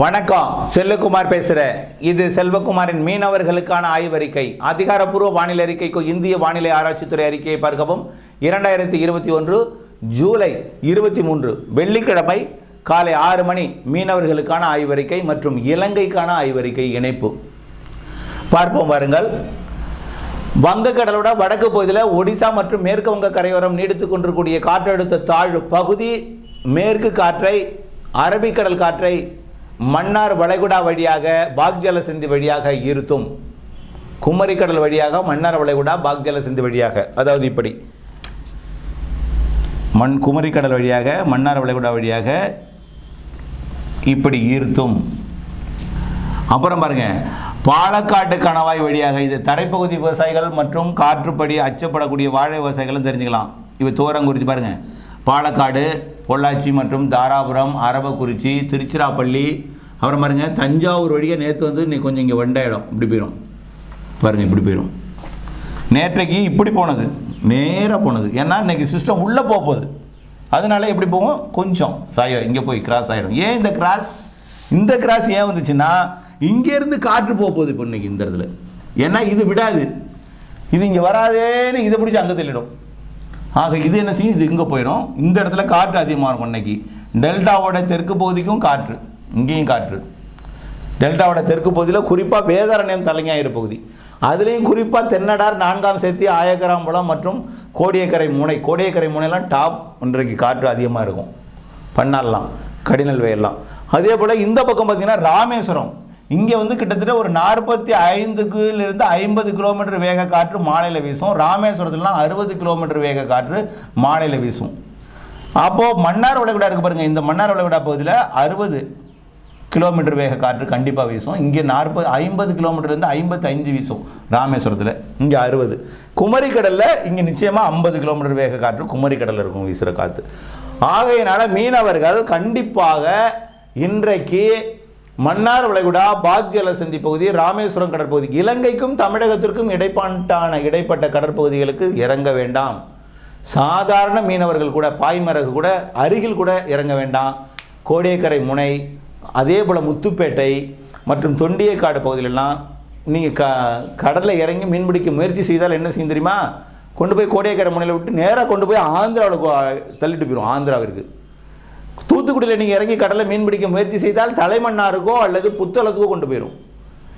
வணக்கம், செல்வகுமார் பேசுகிறேன். இது செல்வகுமாரின் மீனவர்களுக்கான ஆய்வறிக்கை. அதிகாரப்பூர்வ வானிலை அறிக்கைக்கு இந்திய வானிலை ஆராய்ச்சித்துறை அறிக்கையை பார்க்கவும். 2021 ஜூலை 23 வெள்ளிக்கிழமை காலை 6 மணி மீனவர்களுக்கான ஆய்வறிக்கை மற்றும் இலங்கைக்கான ஆய்வறிக்கை இணைப்பு பார்ப்போம். பாருங்கள். வங்கக்கடலோட வடக்கு பகுதியில் ஒடிசா மற்றும் மேற்கு வங்க கரையோரம் நீடித்துக் கொண்டிருக்கூடிய காற்றழுத்த தாழ்வு பகுதி மேற்கு காற்றை, அரபிக்கடல் காற்றை மன்னார் வளைகுடா வழியாக பாக்ஜலசந்தி வழியாக ஈர்த்தும், குமரிக்கடல் வழியாக மன்னார் வளைகுடா பாக்ஜலசந்தி வழியாக, அதாவது இப்படி குமரிக்கடல் வழியாக மன்னார் வளைகுடா வழியாக இப்படி ஈர்த்தும். அப்புறம் பாருங்க, பாலக்காட்டு கணவாய் வழியாக, இது தரைப்பகுதி விவசாயிகள் மற்றும் காற்றுப்படி அச்சப்படக்கூடிய வாழை விவசாயிகளும் தெரிஞ்சுக்கலாம். இது தூரங்குறிச்சி பாருங்க, பாலக்காடு, பொள்ளாச்சி மற்றும் தாராபுரம், அரவக்குறிச்சி, திருச்சிராப்பள்ளி, அப்புறம் பாருங்க தஞ்சாவூர் வழியாக நேற்று வந்து இன்னைக்கு கொஞ்சம் இங்கே வண்டாயிடும், இப்படி போயிடும் பாருங்கள், இப்படி போயிடும். நேற்றைக்கு இப்படி போனது, நேராக போனது. ஏன்னா இன்னைக்கு சிஸ்டம் உள்ளே போகுது, அதனால எப்படி போகும், கொஞ்சம் சாயம் இங்கே போய் கிராஸ் ஆகிடும். ஏன் இந்த கிராஸ் ஏன் வந்துச்சுன்னா, இங்கேருந்து காற்று போகுது இப்போ இன்னைக்கு இந்த இடத்துல. ஏன்னா இது விடாது, இது இங்கே வராதேன்னு இதை பிடிச்சி அங்கே தள்ளிடும். ஆக இது என்ன செய்யும், இது இங்கே போயிடும். இந்த இடத்துல காற்று அதிகமாக இருக்கும். இன்னைக்கு டெல்டாவோட தெற்கு பகுதிக்கும் காற்று, இங்கேயும் காற்று. டெல்டாவோட தெற்கு பகுதியில் குறிப்பாக வேதாரண்யம் தலைஞாயிறு பகுதி, அதுலேயும் குறிப்பாக தென்னடார், 4ஆம் சேத்தி, ஆயக்கராம்பலம் மற்றும் கோடியக்கரை முனைலாம் டாப். இன்றைக்கு காற்று அதிகமாக இருக்கும். பண்ணலாம், கடினல் வயல்லாம். அதே போல் இந்த பக்கம் பார்த்திங்கன்னா ராமேஸ்வரம், இங்கே வந்து கிட்டத்தட்ட ஒரு 45 50 கிலோமீட்டர் வேக காற்று மாலையில் வீசும். ராமேஸ்வரத்துலாம் 60 கிலோமீட்டர் வேக காற்று மாலையில் வீசும். அப்போது மன்னார் வளைகுடா இருக்குது பாருங்கள், இந்த மன்னார் வளைகுடா பகுதியில் 60 கிலோமீட்டர் வேக காற்று கண்டிப்பாக வீசும். இங்கே 50 கிலோமீட்டர்லேருந்து 55 வீசும் ராமேஸ்வரத்தில், இங்கே 60. குமரிக்கடலில் இங்கே நிச்சயமாக 50 கிலோமீட்டர் வேக காற்று குமரிக்கடலில் இருக்கும் வீசுகிற காற்று. ஆகையினால மீனவர்கள் கண்டிப்பாக இன்றைக்கு மன்னார் வளைகுடா, பாக்ஜலசந்தி பகுதி, ராமேஸ்வரம் கடற்பகுதி, இலங்கைக்கும் தமிழகத்திற்கும் இடைப்பட்ட கடற்பகுதிகளுக்கு இறங்க வேண்டாம். சாதாரண மீனவர்கள் கூட, பாய்மரகு கூட, அருகில் கூட இறங்க வேண்டாம். கோடியக்கரை முனை, அதே போல் முத்துப்பேட்டை மற்றும் தொண்டியக்காடு பகுதியிலெல்லாம் நீங்கள் கடலில் இறங்கி மீன்பிடிக்க முயற்சி செய்தால் என்ன செய்யும் தெரியுமா, கொண்டு போய் கோடியக்கரை முனையில் விட்டு நேராக கொண்டு போய் ஆந்திராவில் தள்ளிட்டு போயிடும். ஆந்திராவிற்கு தூத்துக்குடியில் நீங்கள் இறங்கி கடலில் மீன் பிடிக்க முயற்சி செய்தால் தலைமன்னாருக்கோ அல்லது புத்தளத்துக்கோ கொண்டு போயிடும்,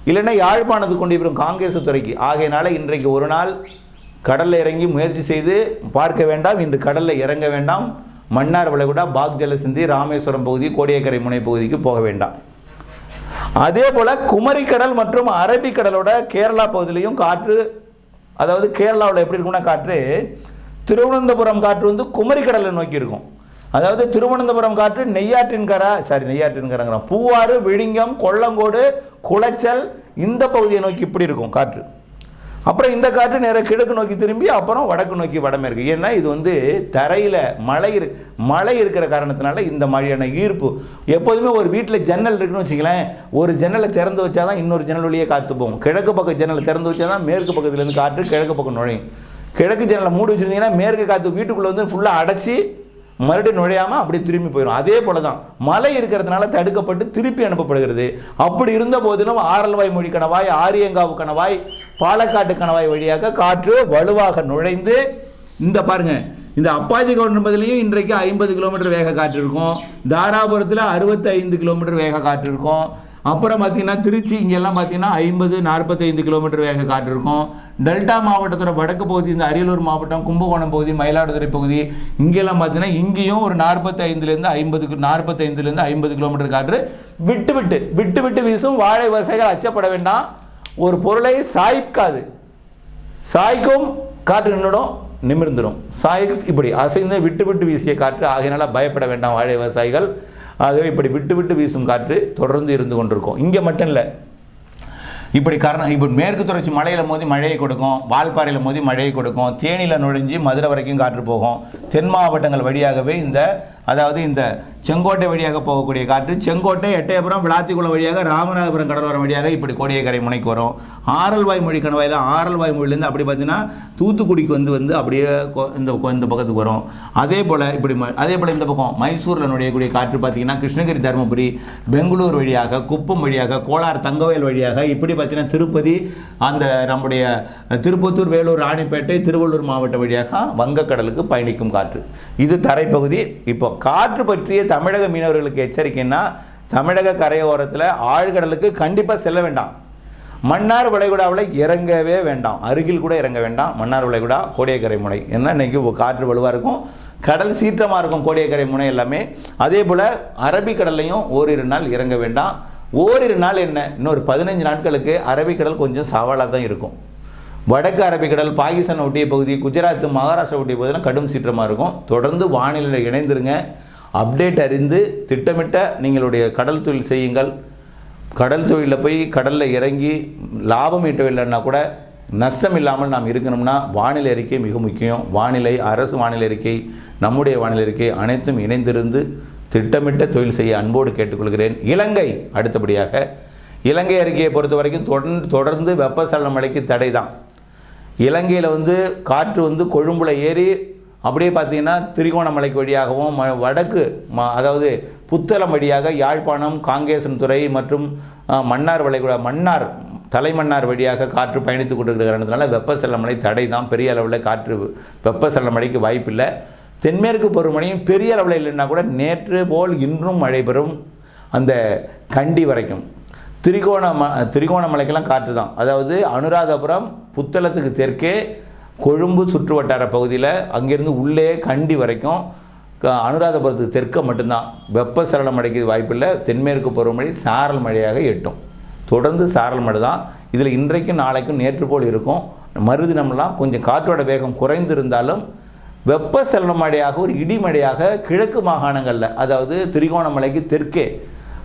இல்லைன்னா யாழ்ப்பாணத்துக்கு கொண்டு போயிடும், காங்கேசத்துறைக்கு. ஆகையினால இன்றைக்கு ஒரு நாள் கடலில் இறங்கி முயற்சி செய்து பார்க்க வேண்டாம். இன்று கடலில் இறங்க வேண்டாம். மன்னார் வளைகுடா, பாக்ஜலசந்தி, ராமேஸ்வரம் பகுதி, கோடியக்கரை முனை பகுதிக்கு போக வேண்டாம். அதே போல் குமரிக்கடல் மற்றும் அரபிக்கடலோட கேரளா பகுதியிலையும் காற்று, அதாவது கேரளாவில் எப்படி இருக்கும்னா காற்று, திருவனந்தபுரம் காற்று வந்து குமரிக்கடலை நோக்கி இருக்கும். அதாவது திருவனந்தபுரம் காற்று நெய்யாற்றின்கரைங்கிற பூவாறு, விழிங்கம், கொல்லங்கோடு, குளச்சல் இந்த பகுதியை நோக்கி இப்படி இருக்கும் காற்று. அப்புறம் இந்த காற்று நேராக கிழக்கு நோக்கி திரும்பி அப்புறம் வடக்கு நோக்கி வடமேற்கு. ஏன்னா இது வந்து தரையில் மழை இருக்கிற காரணத்தினால இந்த மாதிரியான ஈர்ப்பு. எப்போதுமே ஒரு வீட்டில் ஜன்னல் இருக்குன்னு வச்சுங்களேன், ஒரு ஜன்னலை திறந்து வச்சா தான் இன்னொரு ஜன்னல் வழியே காற்று போகும். கிழக்கு பக்கம் ஜன்னலை திறந்து வச்சா தான் மேற்கு பக்கத்துலேருந்து காற்று கிழக்கு பக்கம் நுழையும். கிழக்கு ஜன்னலை மூடி வச்சுருந்தீங்கன்னா மேற்கு காற்று வீட்டுக்குள்ளே வந்து ஃபுல்லாக அடைச்சி மறுபடியும் நுழையாமல் அப்படி திரும்பி போயிடும். அதே போல தான் மழை இருக்கிறதுனால தடுக்கப்பட்டு திருப்பி அனுப்பப்படுகிறது. அப்படி இருந்த போதிலும் ஆரல்வாய் மொழி கணவாய், ஆரியங்காவு கணவாய், பாலக்காட்டு கணவாய் வழியாக காற்று வலுவாக நுழைந்து, இந்த பாருங்க, இந்த அப்பாச்சி கவுண்டம்பதிலையும் இன்றைக்கு 50 கிலோமீட்டர் வேக காற்று இருக்கும். தாராபுரத்தில் 65 கிலோமீட்டர் வேக காற்று இருக்கும். அப்புறம் பார்த்தீங்கன்னா திருச்சி இங்கெல்லாம் பார்த்தீங்கன்னா 50 45 கிலோமீட்டர் வேக காற்று இருக்கும். டெல்டா மாவட்டத்தோட வடக்கு பகுதி, இந்த அரியலூர் மாவட்டம், கும்பகோணம் பகுதி, மயிலாடுதுறை பகுதி, இங்கெல்லாம் பார்த்தீங்கன்னா இங்கேயும் ஒரு 45லேருந்து 50 கிலோமீட்டர் காற்று விட்டு விட்டு வீசும். வாழை விவசாயிகள் அச்சப்பட வேண்டாம். ஒரு பொருளை சாய்க்கும் காற்று நின்றுடும், நிமிர்ந்துடும். இப்படி அசைந்து விட்டு வீசிய காற்று. ஆகையினால பயப்பட வேண்டாம் வாழை விவசாயிகள். ஆகவே இப்படி விட்டு வீசும் காற்று தொடர்ந்து இருந்து கொண்டிருக்கும். இங்கே மட்டும் இல்லை, இப்படி மேற்கு தொடர்ச்சி மலையில் மோதி மழையை கொடுக்கும், வால்பாறையில் மோதி மழையை கொடுக்கும், தேனியில் நுழைஞ்சி மதுரை வரைக்கும் காற்று போகும். தென் மாவட்டங்கள் வழியாகவே இந்த அதாவது இந்த செங்கோட்டை வழியாக போகக்கூடிய காற்று செங்கோட்டை, எட்டயபுரம், விளாத்திக்குளம் வழியாக ராமநாதபுரம் கடலோரம் வழியாக இப்படி கோடியக்கரை முனைக்கு வரும். ஆரல்வாய் மொழி கணவாயில் ஆரல்வாய் மொழியிலேருந்து அப்படி பார்த்தீங்கன்னா தூத்துக்குடிக்கு வந்து அப்படியே இந்த பக்கத்துக்கு வரும். அதே போல் இந்த பக்கம் மைசூரில் நுழையக்கூடிய காற்று பார்த்தீங்கன்னா கிருஷ்ணகிரி, தருமபுரி, பெங்களூர் வழியாக, குப்பம் வழியாக, கோலார், தங்கவயல் வழியாக இப்படி பார்த்தீங்கன்னா திருப்பதி, அந்த நம்முடைய திருப்பத்தூர், வேலூர், ராணிப்பேட்டை, திருவள்ளூர் மாவட்ட வழியாக வங்கக்கடலுக்கு பயணிக்கும் காற்று. இது தரைப்பகுதி. இப்போ காற்று பற்றிய தமிழக மீனவர்களுக்கு எச்சரிக்கைன்னா, தமிழக கரையோரத்தில் ஆழ்கடலுக்கு கண்டிப்பாக செல்ல வேண்டாம். மன்னார் வளைகுடாவில் இறங்கவே வேண்டாம், அருகில் கூட இறங்க வேண்டாம். மன்னார் வளைகுடா, கோடியக்கரை முனை என்ன இன்றைக்கி காற்று வலுவாக இருக்கும், கடல் சீற்றமாக இருக்கும் கோடியக்கரை முனை எல்லாமே. அதே போல் அரபிக்கடல்லையும் ஓரிரு நாள் இறங்க வேண்டாம். ஓரிரு நாள் என்ன, இன்னொரு 15 நாட்களுக்கு அரபிக்கடல் கொஞ்சம் சவாலாக தான் இருக்கும். வடக்கு அரபிக்கடல், பாகிஸ்தான் ஒட்டிய பகுதி, குஜராத், மகாராஷ்டிரா ஒட்டிய பகுதியெல்லாம் கடும் சீற்றமாக இருக்கும். தொடர்ந்து வானிலையில் இணைந்திருங்க. அப்டேட் அறிந்து திட்டமிட்ட நீங்களுடைய கடல் தொழில் செய்யுங்கள். கடல் தொழிலில் போய் கடலில் இறங்கி லாபம் ஈட்டவில்லைன்னா கூட நஷ்டம் இல்லாமல் நாம் இருக்கணும்னா வானிலை அறிக்கை மிக முக்கியம். வானிலை, அரசு வானிலை அறிக்கை, நம்முடைய வானிலை அறிக்கை அனைத்தும் இணைந்திருந்து திட்டமிட்ட தொழில் செய்ய அன்போடு கேட்டுக்கொள்கிறேன். இலங்கை அடுத்தபடியாக இலங்கை அறிக்கையை பொறுத்த வரைக்கும் தொடர்ந்து வெப்பசலன மழைக்கு தடை தான். இலங்கையில் காற்று கொழும்புல ஏறி அப்படியே பார்த்தீங்கன்னா திரிகோணமலைக்கு வழியாகவும் வடக்கு அதாவது புத்தளம் வழியாக யாழ்ப்பாணம், காங்கேசன்துறை மற்றும் மன்னார் வளைகுடா, தலைமன்னார் வழியாக காற்று பயணித்து கொண்டிருக்கிற காரணத்தினால வெப்பசலன மழை தடை தான். பெரிய அளவில் காற்று வெப்பசலன மழைக்கு வாய்ப்பில்லை. தென்மேற்கு பருவமழையும் பெரிய அளவில் இல்லைன்னா கூட நேற்று போல் இன்றும் மழை பெறும். அந்த கண்டி வரைக்கும் திரிகோணமலைக்கெல்லாம் காற்று தான். அதாவது அனுராதபுரம், புத்தளத்துக்கு தெற்கே கொழும்பு சுற்று வட்டார பகுதியில் அங்கேருந்து உள்ளே கண்டி வரைக்கும் அனுராதபுரத்துக்கு தெற்க மட்டும்தான் வெப்பசலன மழைக்கு வாய்ப்பில்லை. தென்மேற்கு பருவமழை சாரல் மழையாக எட்டும். தொடர்ந்து சாரல் மழை தான். இதில் இன்றைக்கும் நாளைக்கும் நேற்று போல் இருக்கும். மறுதினம்லாம் கொஞ்சம் காற்றோட வேகம் குறைந்திருந்தாலும் வெப்பசலன மழையாக ஒரு இடிமழையாக கிழக்கு மாகாணங்களில், அதாவது திரிகோணமலைக்கு தெற்கே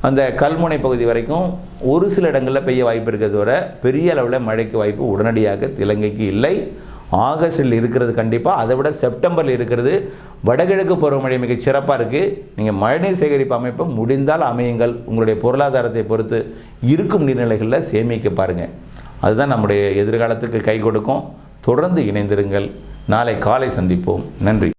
அந்த கல்முனை பகுதி வரைக்கும் ஒரு சில இடங்களில் பெய்ய வாய்ப்பு இருக்கிறது வரை பெரிய அளவில் மழைக்கு வாய்ப்பு உடனடியாக இலங்கைக்கு இல்லை. ஆகஸ்டில் இருக்கிறது கண்டிப்பாக. அதை விட செப்டம்பரில் இருக்கிறது. வடகிழக்கு பருவமழை மிக சிறப்பாக இருக்குது. நீங்கள் மழைநீர் சேகரிப்பு அமைப்பை முடிந்தால் அமையுங்கள். உங்களுடைய பொருளாதாரத்தை பொறுத்து இருக்கும் நீர்நிலைகளில் சேமிக்க பாருங்கள். அதுதான் நம்முடைய எதிர்காலத்துக்கு கை கொடுக்கும். தொடர்ந்து இணைந்திருங்கள். நாளை காலை சந்திப்போம். நன்றி.